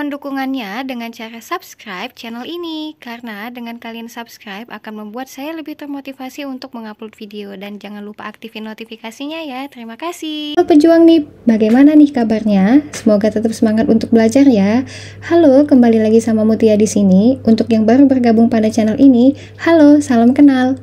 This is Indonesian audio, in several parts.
Mohon dukungannya dengan cara subscribe channel ini, karena dengan kalian subscribe akan membuat saya lebih termotivasi untuk mengupload video, dan jangan lupa aktifin notifikasinya ya. Terima kasih. Halo pejuang nih, bagaimana nih kabarnya? Semoga tetap semangat untuk belajar ya. Halo, kembali lagi sama Mutia di sini. Untuk yang baru bergabung pada channel ini, halo, salam kenal.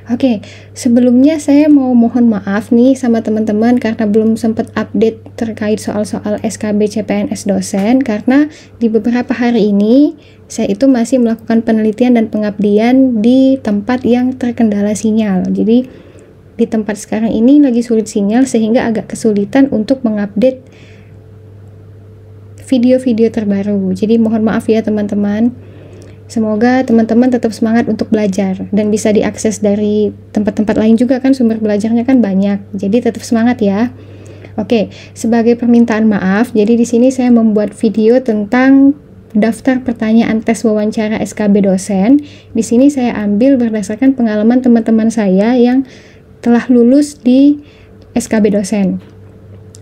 Oke, sebelumnya saya mau mohon maaf nih sama teman-teman karena belum sempat update terkait soal-soal SKB CPNS dosen, karena di beberapa hari ini saya itu masih melakukan penelitian dan pengabdian di tempat yang terkendala sinyal. Jadi di tempat sekarang ini lagi sulit sinyal sehingga agak kesulitan untuk mengupdate video-video terbaru. Jadi mohon maaf ya teman-teman. Semoga teman-teman tetap semangat untuk belajar dan bisa diakses dari tempat-tempat lain juga kan, sumber belajarnya kan banyak. Jadi tetap semangat ya. Oke, sebagai permintaan maaf, jadi di sini saya membuat video tentang daftar pertanyaan tes wawancara SKB dosen. Di sini saya ambil berdasarkan pengalaman teman-teman saya yang telah lulus di SKB dosen.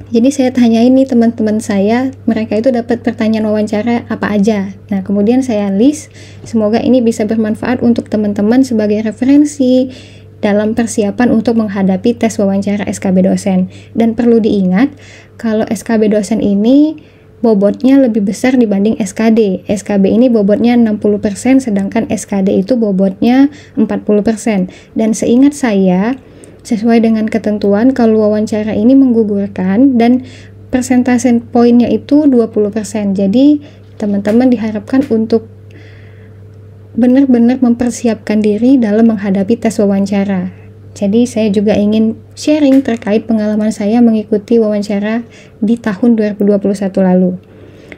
Jadi saya tanyain nih teman-teman saya, mereka itu dapat pertanyaan wawancara apa aja. Nah, kemudian saya list, semoga ini bisa bermanfaat untuk teman-teman sebagai referensi dalam persiapan untuk menghadapi tes wawancara SKB dosen. Dan perlu diingat, kalau SKB dosen ini bobotnya lebih besar dibanding SKD. SKB ini bobotnya 60%, sedangkan SKD itu bobotnya 40%. Dan seingat saya, sesuai dengan ketentuan, kalau wawancara ini menggugurkan dan persentase poinnya itu 20%. Jadi teman-teman diharapkan untuk benar-benar mempersiapkan diri dalam menghadapi tes wawancara. Jadi saya juga ingin sharing terkait pengalaman saya mengikuti wawancara di tahun 2021 lalu.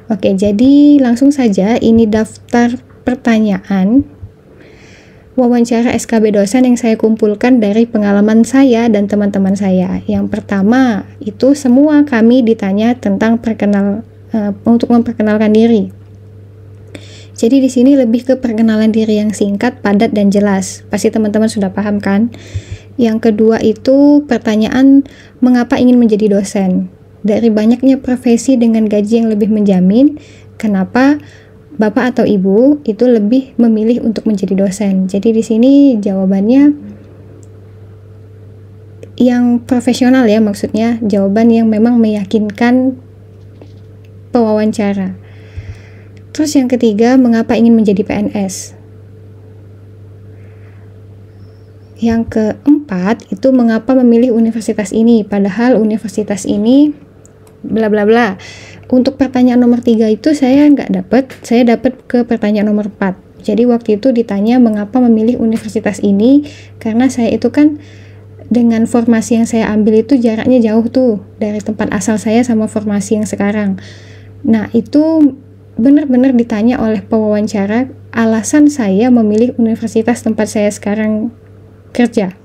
Oke, jadi langsung saja, ini daftar pertanyaan wawancara SKB dosen yang saya kumpulkan dari pengalaman saya dan teman-teman saya. Yang pertama, itu semua kami ditanya tentang untuk memperkenalkan diri. Jadi di sini lebih ke perkenalan diri yang singkat, padat, dan jelas. Pasti teman-teman sudah paham kan? Yang kedua itu pertanyaan mengapa ingin menjadi dosen. Dari banyaknya profesi dengan gaji yang lebih menjamin, kenapa Bapak atau Ibu itu lebih memilih untuk menjadi dosen? Jadi di sini jawabannya yang profesional ya, maksudnya jawaban yang memang meyakinkan pewawancara. Terus yang ketiga, mengapa ingin menjadi PNS? Yang keempat itu mengapa memilih universitas ini, padahal universitas ini bla bla bla. Untuk pertanyaan nomor 3 itu saya nggak dapat, saya dapat ke pertanyaan nomor 4. Jadi waktu itu ditanya mengapa memilih universitas ini, karena saya itu kan dengan formasi yang saya ambil itu jaraknya jauh tuh dari tempat asal saya sama formasi yang sekarang. Nah, itu benar-benar ditanya oleh pewawancara alasan saya memilih universitas tempat saya sekarang kerja.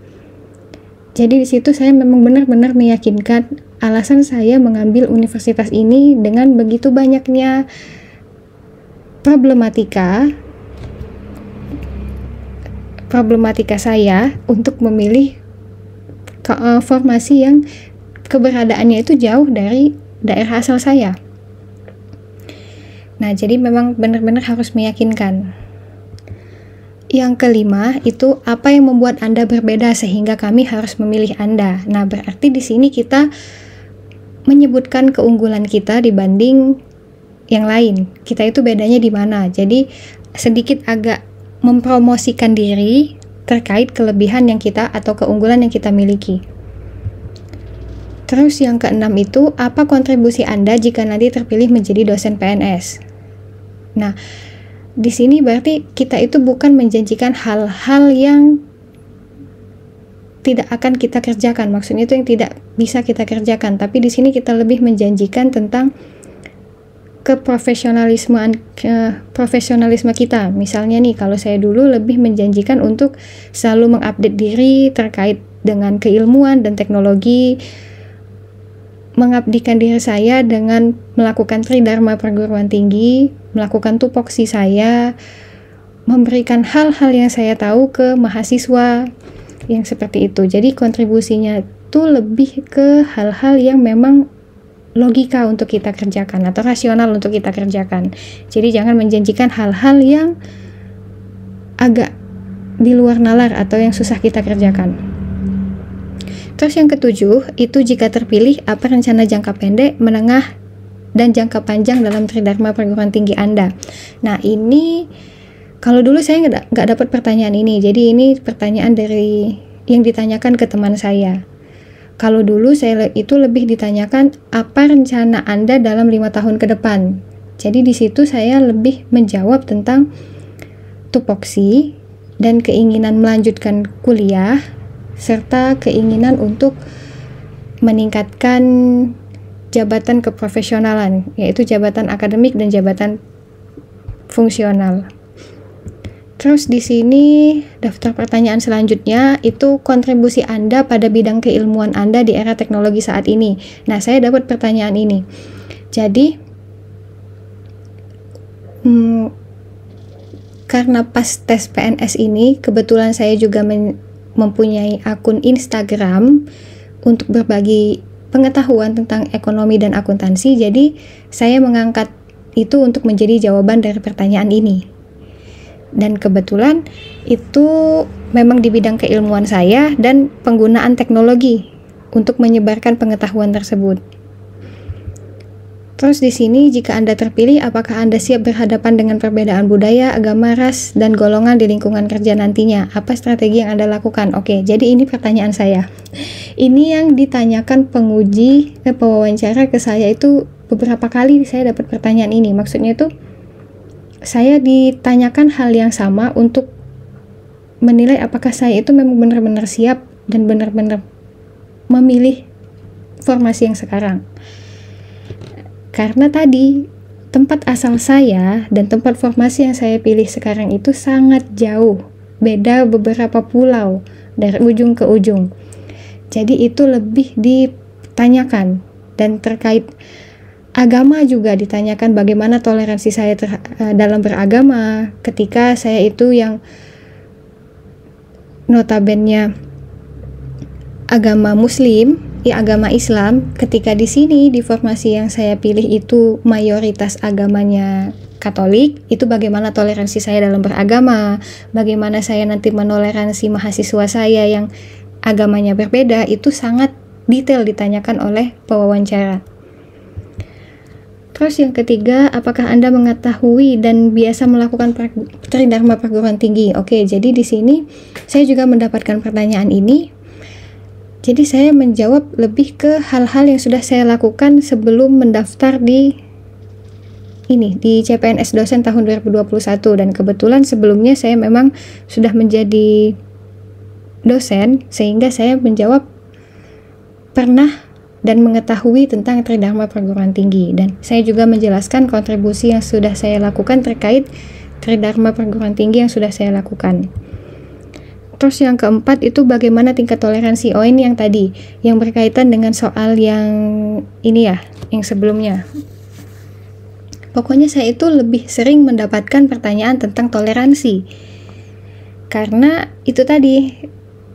Jadi di situ saya memang benar-benar meyakinkan alasan saya mengambil universitas ini dengan begitu banyaknya problematika saya untuk memilih formasi yang keberadaannya itu jauh dari daerah asal saya. Nah, jadi memang benar-benar harus meyakinkan. Yang kelima itu apa yang membuat Anda berbeda sehingga kami harus memilih Anda. Nah, berarti di sini kita menyebutkan keunggulan kita dibanding yang lain. Kita itu bedanya di mana? Jadi sedikit agak mempromosikan diri terkait kelebihan yang kita atau keunggulan yang kita miliki. Terus yang keenam itu apa kontribusi Anda jika nanti terpilih menjadi dosen PNS? Nah, di sini berarti kita itu bukan menjanjikan hal-hal yang tidak akan kita kerjakan, maksudnya itu yang tidak bisa kita kerjakan, tapi di sini kita lebih menjanjikan tentang profesionalisme kita. Misalnya nih, kalau saya dulu lebih menjanjikan untuk selalu mengupdate diri terkait dengan keilmuan dan teknologi, mengabdikan diri saya dengan melakukan tridharma perguruan tinggi, melakukan tupoksi saya, memberikan hal-hal yang saya tahu ke mahasiswa yang seperti itu. Jadi kontribusinya itu lebih ke hal-hal yang memang logika untuk kita kerjakan atau rasional untuk kita kerjakan. Jadi jangan menjanjikan hal-hal yang agak di luar nalar atau yang susah kita kerjakan. Terus yang ketujuh, itu jika terpilih apa rencana jangka pendek, menengah, dan jangka panjang dalam Tridharma perguruan tinggi Anda. Nah ini, kalau dulu saya nggak dapat pertanyaan ini, jadi ini pertanyaan dari yang ditanyakan ke teman saya. Kalau dulu saya itu lebih ditanyakan apa rencana Anda dalam 5 tahun ke depan. Jadi di situ saya lebih menjawab tentang tupoksi dan keinginan melanjutkan kuliah serta keinginan untuk meningkatkan jabatan keprofesionalan, yaitu jabatan akademik dan jabatan fungsional. Terus di sini daftar pertanyaan selanjutnya itu kontribusi Anda pada bidang keilmuan Anda di era teknologi saat ini. Nah, saya dapat pertanyaan ini. Jadi karena pas tes PNS ini kebetulan saya juga mempunyai akun Instagram untuk berbagi pengetahuan tentang ekonomi dan akuntansi. Jadi saya mengangkat itu untuk menjadi jawaban dari pertanyaan ini. Dan kebetulan itu memang di bidang keilmuan saya dan penggunaan teknologi untuk menyebarkan pengetahuan tersebut. Terus di sini jika Anda terpilih, apakah Anda siap berhadapan dengan perbedaan budaya, agama, ras, dan golongan di lingkungan kerja nantinya? Apa strategi yang Anda lakukan? Oke, jadi ini pertanyaan saya. Ini yang ditanyakan penguji pewawancara ke saya itu beberapa kali saya dapat pertanyaan ini. Maksudnya itu saya ditanyakan hal yang sama untuk menilai apakah saya itu memang benar-benar siap dan benar-benar memilih formasi yang sekarang. Karena tadi tempat asal saya dan tempat formasi yang saya pilih sekarang itu sangat jauh, beda beberapa pulau dari ujung ke ujung. Jadi itu lebih ditanyakan, dan terkait agama juga ditanyakan bagaimana toleransi saya dalam beragama ketika saya itu yang notabene agama Muslim, agama Islam. Ketika di sini di formasi yang saya pilih itu mayoritas agamanya Katolik, itu bagaimana toleransi saya dalam beragama, bagaimana saya nanti menoleransi mahasiswa saya yang agamanya berbeda, itu sangat detail ditanyakan oleh pewawancara. Terus yang ketiga, apakah Anda mengetahui dan biasa melakukan Tridharma perguruan tinggi? Oke, jadi di sini saya juga mendapatkan pertanyaan ini. Jadi saya menjawab lebih ke hal-hal yang sudah saya lakukan sebelum mendaftar di CPNS dosen tahun 2021, dan kebetulan sebelumnya saya memang sudah menjadi dosen, sehingga saya menjawab pernah dan mengetahui tentang Tridharma perguruan tinggi, dan saya juga menjelaskan kontribusi yang sudah saya lakukan terkait Tridharma perguruan tinggi yang sudah saya lakukan. Terus yang keempat itu bagaimana tingkat toleransi. Oh, ini yang tadi yang berkaitan dengan soal yang ini ya, yang sebelumnya. Pokoknya saya itu lebih sering mendapatkan pertanyaan tentang toleransi karena itu tadi,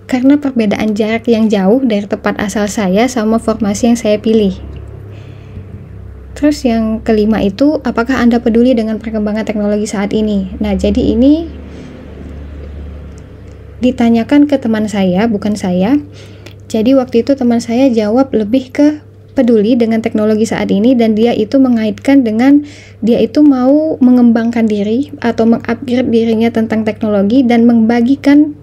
karena perbedaan jarak yang jauh dari tempat asal saya sama formasi yang saya pilih. Terus yang kelima itu, apakah Anda peduli dengan perkembangan teknologi saat ini? Nah, jadi ini ditanyakan ke teman saya, bukan saya. Jadi waktu itu teman saya jawab lebih ke peduli dengan teknologi saat ini, dan dia itu mengaitkan dengan dia itu mau mengembangkan diri atau mengupgrade dirinya tentang teknologi dan membagikan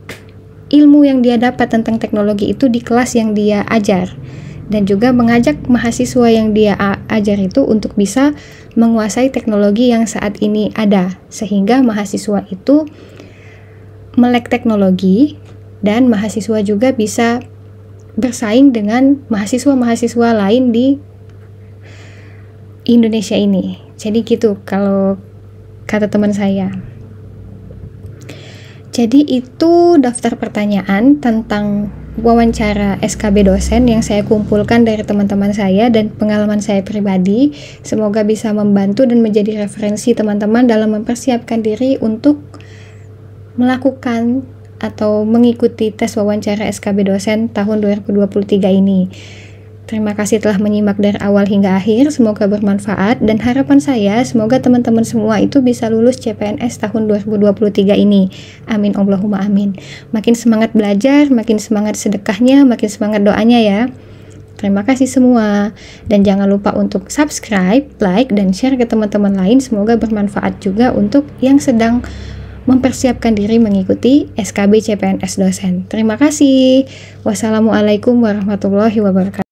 ilmu yang dia dapat tentang teknologi itu di kelas yang dia ajar, dan juga mengajak mahasiswa yang dia ajar itu untuk bisa menguasai teknologi yang saat ini ada, sehingga mahasiswa itu melek teknologi dan mahasiswa juga bisa bersaing dengan mahasiswa-mahasiswa lain di Indonesia ini. Jadi gitu kalau kata teman saya. Jadi itu daftar pertanyaan tentang wawancara SKB dosen yang saya kumpulkan dari teman-teman saya dan pengalaman saya pribadi. Semoga bisa membantu dan menjadi referensi teman-teman dalam mempersiapkan diri untuk melakukan atau mengikuti tes wawancara SKB dosen tahun 2023 ini. Terima kasih telah menyimak dari awal hingga akhir, semoga bermanfaat, dan harapan saya semoga teman-teman semua itu bisa lulus CPNS tahun 2023 ini. Amin Allahumma amin. Makin semangat belajar, makin semangat sedekahnya, makin semangat doanya ya. Terima kasih semua, dan jangan lupa untuk subscribe, like, dan share ke teman-teman lain. Semoga bermanfaat juga untuk yang sedang mempersiapkan diri mengikuti SKB CPNS dosen. Terima kasih. Wassalamualaikum warahmatullahi wabarakatuh.